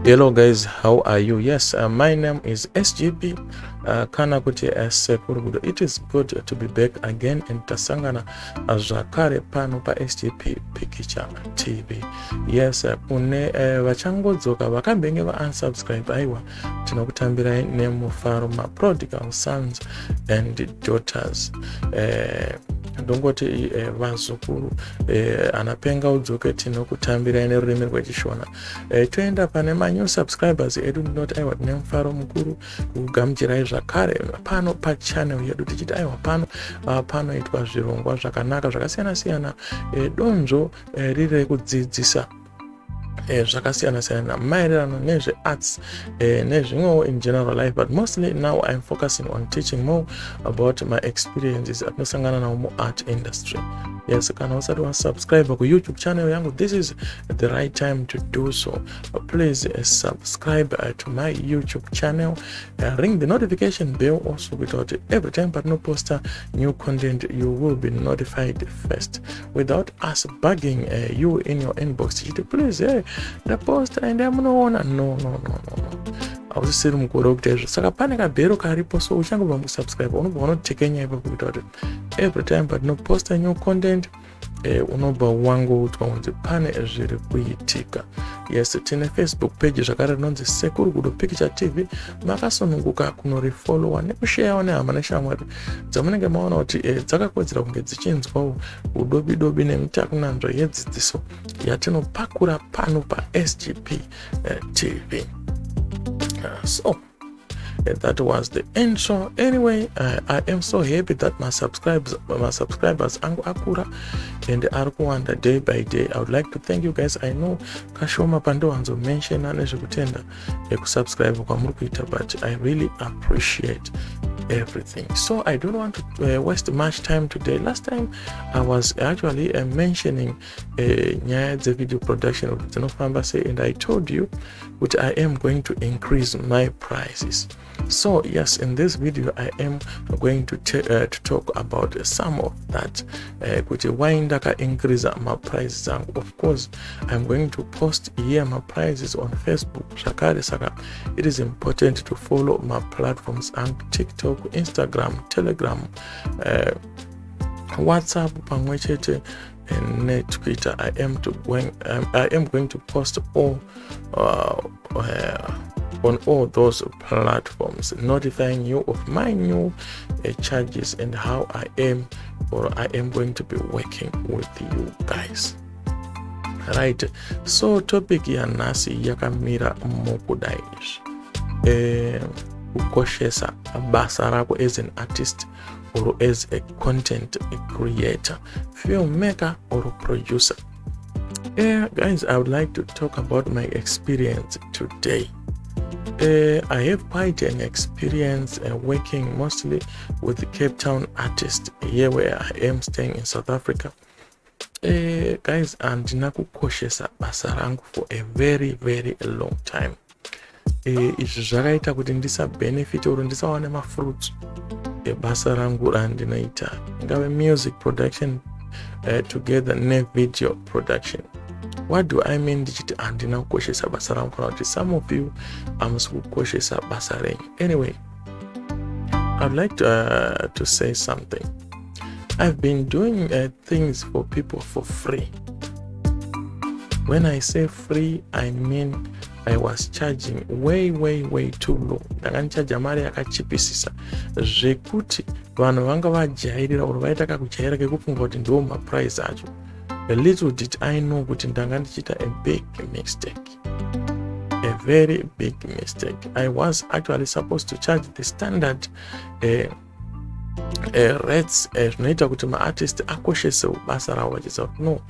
Hello guys, how are you? Yes, my name is SGP kana kuti Sekuru Gudo. It is good to be back again and tasangana zvakare pano pa SGP Picture TV. Yes, kune vachangodzoka vakambenge va unsubscribe aiwa tinokutambirai nemufaro ma prodigal sons and daughters. Ndongoti vazukuru anapenga udzoke tinokutambirai nerurimi rwechishona. Toenda pane new subscribers edu ndinoti aiwa tine mufaro mukuru kugamuchirai zvakare pano pachannel yedu tichiti aiwa panoitwa zvirongwa zvakanaka zvakasiyana siyana, donzvo riri rekudzidzisa zvakasiyana siyana maererano nezvearts nezvimwewo in general life, but mostly now I'm focusing on teaching more about my experiences atinosangana nawo muart industry. Yes, kana usati wasubscribe ku YouTube channel yangu, this is the right time to do so. Please subscribe to my YouTube channel, ring the notification bell also, because every time partner post new content you will be notified first without us bugging you in your inbox. Please, the post and amunoona no ausisiri mukore wekuita izvo. Saka pane kabhero karipo, so uchangobva musubscribe unobva unotekenya ipapo kuita kuti every time patinoposta new content unobva wangoutwa kunzi pane zviri kuitika. Yes, tine Facebook page zvakare rinonzi Sekuru Gudo Picture TV. Makasununguka kunorifollowa nekusharewa nehama neshamwari dzamunenge maona kuti dzakakodzera kunge dzichinzwawo udobidobi nemitakunanzva yedzidziso yatinopakura pano pa SGP TV. So that was the intro. Anyway, I am so happy that my subscribers angu akura and arikuwanda day by day. I would like to thank you guys. I know kashoma pando wanzo mention nezvekutenda kusubscribe kwamuri kuita, but I really appreciate everything. So I don't want to waste much time today. Last time I was actually mentioning nyaya video production and I told you that I am going to increase my prices. So yes, in this video I am going to talk about some of that. Why ndaka increase my prices? Of course, I'm going to post here my prices on Facebook. Saka it is important to follow my platforms and TikTok, Instagram, Telegram, WhatsApp, pamwechete and Twitter. I am going to post all on all those platforms, notifying you of my new charges and how I am going to be working with you guys. Right, so topic ya nasi yakamira mukudai kukoshesa basa rako as an artist or as a content creator, filmmaker or producer. Guys, I would like to talk about my experience today. I have quite an experience working mostly with the Cape Town artists here where I am staying in South Africa. Guys, andina kukoshesa basa rangu for a very long time. Izvi zvakaita kuti ndisa benefit or ndisawane mafruits basa rangu randinoita, ingave music production together ne video production. What do I mean ndichiti andina kukoshesa basa rangu? Kana kuti some of you amusikukoshesa basa renyu. Anyway, I'd like to say something. I've been doing things for people for free. When I say free, I mean I was charging way too low. Ndakanchaja mari yakachipisisa zvekuti vanhu vanga vajairira or vaita kakujaira kekufunga kuti ndo maprice acho. A little did I know kuti ndanga ndichita a big mistake. A very big mistake. I was actually supposed to charge the standard rates zvinoita kuti maartist akoshese basa ravo vachisa kuti no,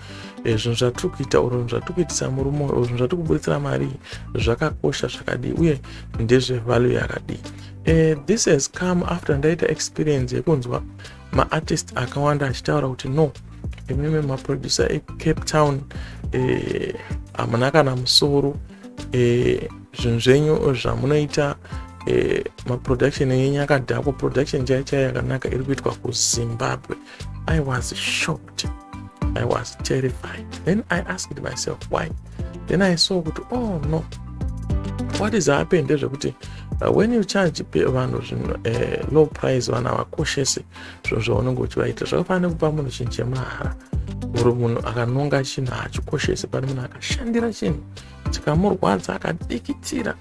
zvinhu zvatiri kuita oro zvatiri kuitisa murumo oro zvinhu zvatiri kubuditsira mari zvakakosha zvakadii uye ndezvevalue yakadii. This has come after ndaita experience yekunzwa maartist akawanda achitaura kuti no, imimi maproducer eCape Town hamuna kana musoro, zvinhu zvenyu zvamunoita maproduction yenyakadhako, production chaichai yakanaka iri kuitwa kuZimbabwe. I was shocked. I was terrified. Then I asked myself why. Then I saw that, oh no, what is happened ndezvekuti when you charge vanhu low price vanhu havakoshesi zvinhu zvaunenge uchivaita. Zvakafanira kupa munhu chinhu chemahara, uri munhu akanonga chinhu hachikoshesi, pane munhu akashandira chinhu chikamurwadza akadikitira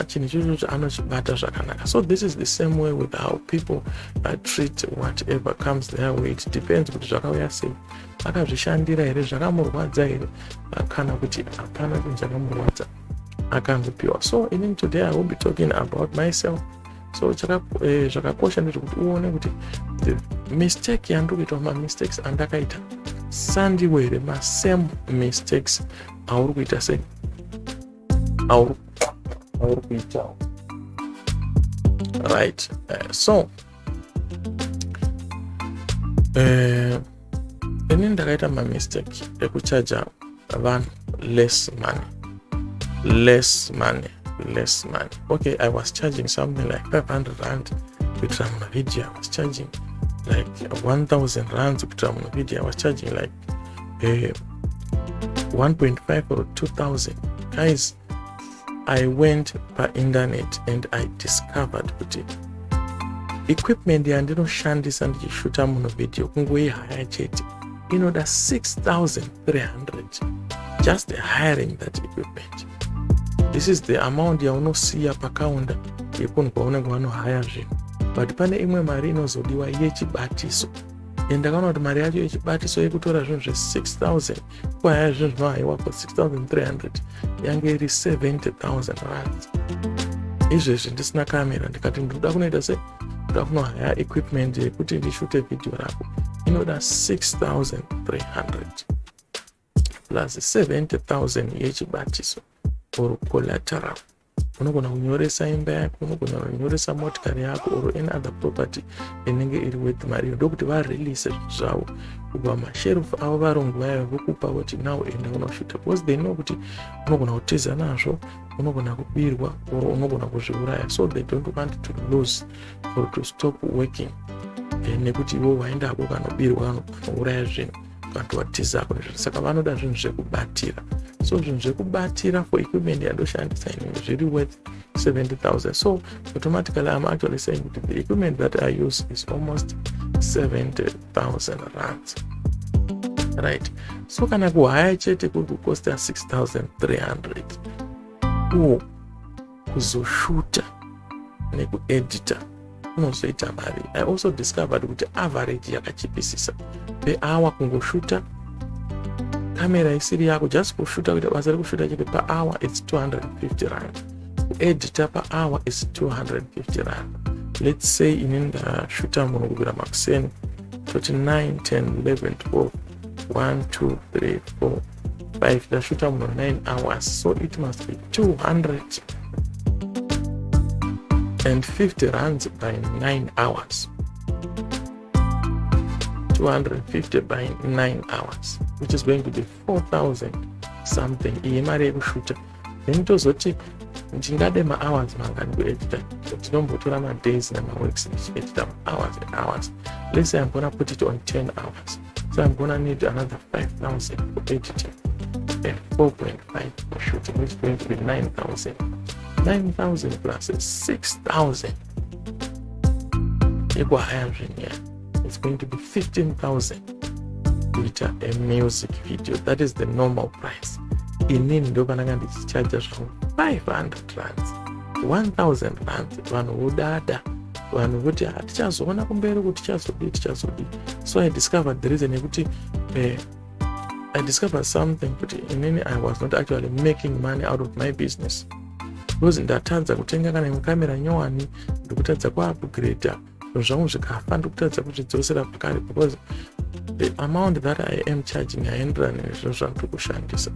chinhu ichocho anochibata zvakanaka. So this is the same way with how people treat whatever comes their way. It depends kuti zvakauya sei, akazvishandira here, zvakamurwadza here, kana kuti hapana chinhu chakamurwadza akangopiwa. So even today I will be talking about myself. So zvakakosha ndezvekuti uone kuti the mistake yandiri kuita, mistakes andakaita sandiwo here, same mistakes auri kuita sei, auri kuitawo, right? So ini ndakaita mistake ekuchaja vanhu less money. Okay, I was charging something like 500 rand kuitira munhu video. I was charging like 1000 rand kuitira munhu video. I was charging like 1.5 or 2000. Guys, I went per internet and I discovered kuti equipment yandinoshandisa ndichishuta munhu video kungoihaya chete inoda 6,300 just hiring that equipment. This is the amount yaunosiya pakaunda yekunhu kwaunenge wanohaya zvinhu, but pane imwe mari inozodiwa yechibatiso. Ndakaona kuti mari yacho yechibatiso yekutora zvinhu zve-6,000 kuhaya zvinhu zvinohayiwa for 6,300 yange iri 70,000 rand. Izvezvi ndisina kamera ndikati ndoda kunoita sei, ndoda kunohaya equipment yekuti ndishute video rako inoda 6,300 plus 70,000 yechibatiso or collateral. Unogona kunyoresa imba yako, unogona kunyoresa motikari yako or any other property inenge iri worth mari. Ndokuti varelease zvavo kubva mashelf avo varungu vaya vokupa kuti now enda unoshuta, because they know kuti unogona kutiza nazvo, unogona kubirwa or unogona kuzviuraya. So they don't want to lose or to stop working. Nekuti ivo vaendako kanobirwa kanouraya zvinhu vantu watizako. Saka vanoda zvinhu zvekubatira. So zvinhu zvekubatira for equipment yandoshandisa inenge zviri worth 70,000. So automatically I'm actually saying that the equipment that I use is almost 70,000 rands, right? So kana kuhaya chete kuri kukosta 6,300 kuzoshuta nekuedita unozoita mari. I also discovered kuti average yakachipisisa per hour kungoshuta kamera isiri yako, just kushuta kuita basa rekushuta chete per hour it's 250 rand. Editor per hour is 250 rand. Let's say ndashuta munhu kubvira makuseni 9, 10, 11, 12, 1, 2, 3, 4, 5 ndashuta munhu 9 hours. So it must be 250 rands by 9 hours. 250 by 9 hours, which is going to be 4,000 something. Iyi mari yekushuta. Then tozoti ndingade ma-hours mangani kuedita. Tinombotora ma-days nama-weeks ndichiedita hours and hours. Let's say I'm going to put it on 10 hours. So I'm going to need another 5,000 for editing and 4.5 for shooting, which is going to be 9,000. 9,000 plus 6,000. It's going to be 15,000 to a music video. That is the normal price. Inini ndo pananga ndichicharge zvangu 500 rands, 1,000 rands. Vanhu vodada, vanhu voti hatichazoona kumberi kuti tichazodi. So I discovered the reason yekuti I discovered something kuti inini I was not actually making money out of my business. Because ndatadza kutenga kana kamera nyowani, ndikutadza kuupgrade zvangu zvikafa, ndikutadza kuzvidzosera pakare, because the amount that I am charging haenderani nezvinhu zvandiri kushandisa.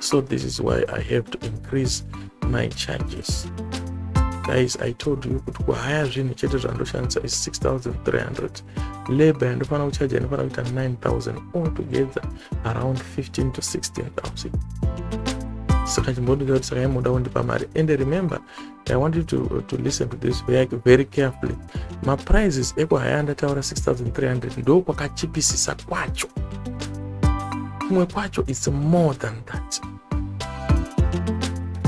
So this is why I have to increase my charges. Guys, I told you kuti kuhaya zvinhu chete zvandoshandisa is 6,300. Labor yandofana kucharge yanofana kuita 9,000, altogether around 15 to 16,000. Saka chimbondiita kuti saka imoda kundipa mari. And remember, I want you to listen to this very carefully. My prices ekuhaya ndataura 6,300 ndo kwakachipisisa kwacho. Kumwe kwacho is more than that.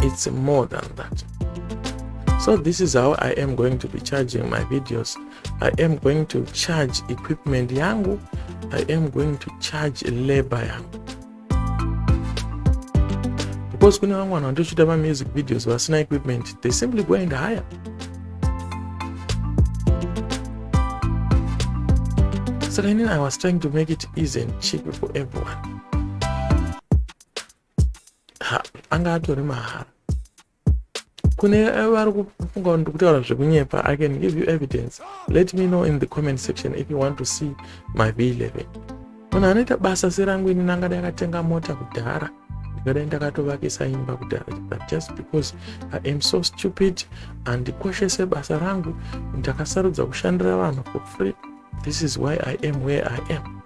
It's more than that. So this is how I am going to be charging my videos. I am going to charge equipment yangu. I am going to charge labor yangu. Because kuna vamwe vanhu vandoshita ma-music videos vasina equipment, they simply go and hire. So then I was trying to make it easy and cheap for everyone. Anga atori mahara. Kune vari kufunga ndikutaura zvekunyepa, I can give you evidence. Let me know in the comment section if you want to see my V11. Munhu anoita basa serangu ini nangada yakatenga mota kudhara, ndikadai ndakatovakisa imba kudhara, but just because I am so stupid and ndikoshese basa rangu, ndakasarudza kushandira vanhu for free. This is why I am where I am.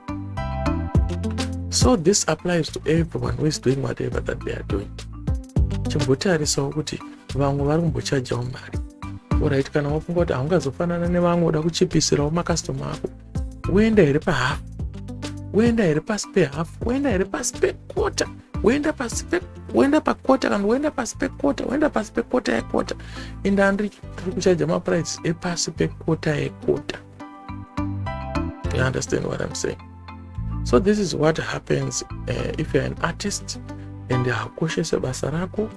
So this applies to everyone who is doing whatever that they are doing. Chimbotarisawo kuti vamwe vari kumbochajawo mari. Alright, kana wafunga kuti haungazofanana nevamwe uda kuchipisirawo makastoma ako, woenda here pahafu, woenda here pasi pehafu, woenda here pasi pekota, woenda pakota, kana woenda pasi pekota, woenda pasi pekota yekota. Ende handiri kuchaja maprice epasi pekota yekota. You understand what I'm saying? So this is what happens if you're an artist and hakukoshesa basa rako.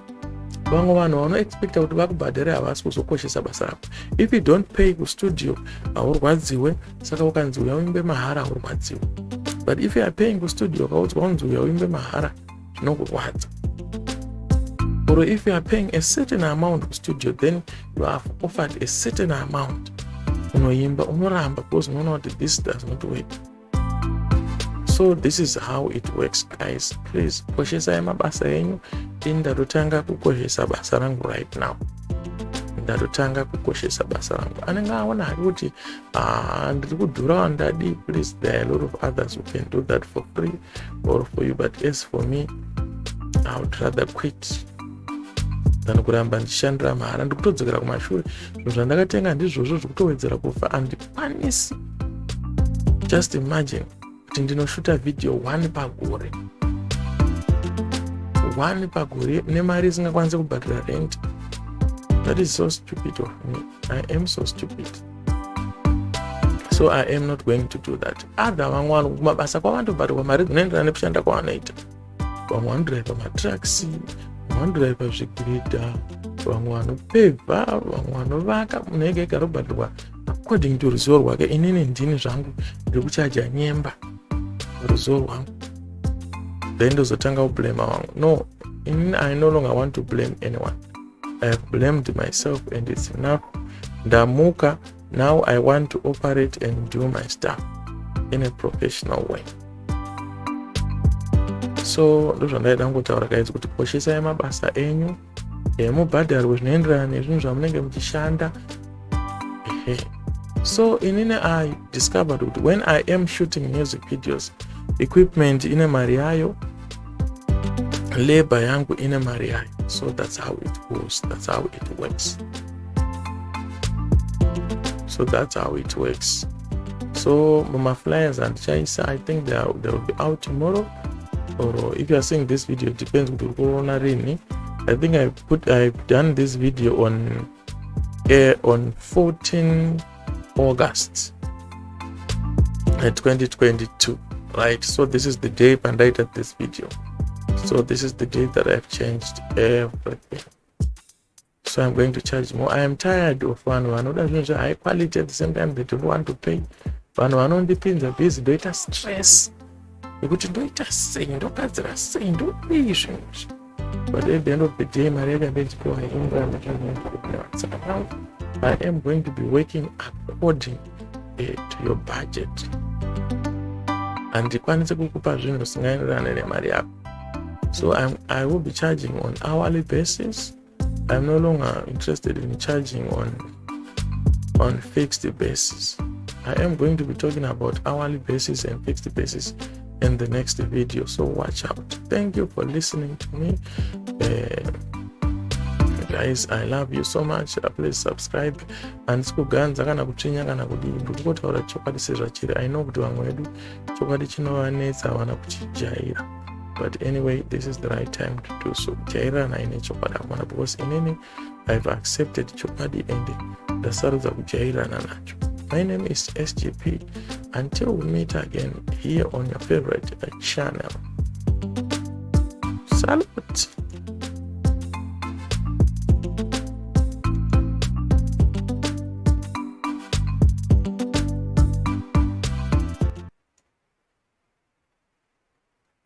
Vamwe vanhu vanoexpecta kuti vakubhadhare havasi kuzokoshesa basa rako. If you don't pay kustudio, haurwadziwe, saka ukanzi uya uimbe mahara haurwadziwe. But if you are paying kustudio, ukaudzwa unzi uya uimbe mahara, zvinokurwadza. Or if you are paying a certain amount kustudio, then you have offered a certain amount. Unoimba, unoramba, because unoona kuti this does not work. So this is how it works, guys. Please koshesai mabasa enyu. Ndatotanga kukoshesa basa rangu right now. Ndatotanga kukoshesa basa rangu. Anenge aona kuti ndiri kudhurawo ndadi. Please, there are a lot of others who can do that for free or for you, but as for me, I would rather quit than kuramba ndishandira mahara. Ndikutodzokera kumashure. Zvinhu zvandakatenga ndizvozvo zvekutowedzera kufa handikwanisi. Just imagine kuti ndinoshuta video 1 pagore. 1 pagore nemari isingakwanisi kubhadhira rent. That is so stupid of me. I am so stupid. So I am not going to do that. Other vamwe vanhu kumabasa kwavandobhadhirwa mari dzinoenderana nekushanda kwavanoita. Vamwe vanodhiraivha matraksi, vamwe vanodhiraivha zvigirida, vamwe vanopevha, vamwe vanovaka. Munhu ega ega arikubhadhirwa according to ruzivo rwake. Inini ndini zvangu ndiri kuchaja nyemba ruzivo rwangu, then ndozotanga kublema vangu. No, I no longer want to blame anyone. I have blamed myself and it's enough. Ndamuka, now I want to operate and do my stuff in a professional way. So ndozvandaida kutaura guys, kuti koshesai mabasa enyu, mubhadharwe zvinoenderana nezvinhu zvamunenge muchishanda. So inini I discovered that when I am shooting music videos, equipment ine mari yayo, labor yangu ine mari yayo. So that's how it goes. That's how it works. So my flyers and chaisa, I think they will be out tomorrow. Or if you are seeing this video, it depends on corona rini. I think I've done this video on air on 14 August 2022, right? So this is the day and I did this video. So this is the day that I've changed everything. So I'm going to charge more. I am tired of vanhu vanoda zvinhu high quality at the same time they don't want to pay. Vanhu vanondipinza busy ndoita stress yekuti ndoita sei, ndogadzira sei, ndodii zvinhu. But at the end of the day, mari yacho ndochipiwa ingana. So now I am going to be working according to your budget. Andikwanise kukupa zvinhu zvisingaenderana nemari yako. So I will be charging on hourly basis. I'm no longer interested in charging on fixed basis. I am going to be talking about hourly basis and fixed basis in the next video, so watch out. Thank you for listening to me. Guys, I love you so much. Please subscribe. And sikuganza kana kuchinya kana kudii. Ndikukotaura chokwadi sezvachiri. I know kuti vamwe vedu chokwadi chinovanetsa vana kuchijaira. but anyway, this is the right time to do so. Kujairana ine chokwadi akona, because inini I've accepted chokwadi and ndasarudza kujairana nacho. My name is SGP. Until we meet again here on your favorite channel. Salute.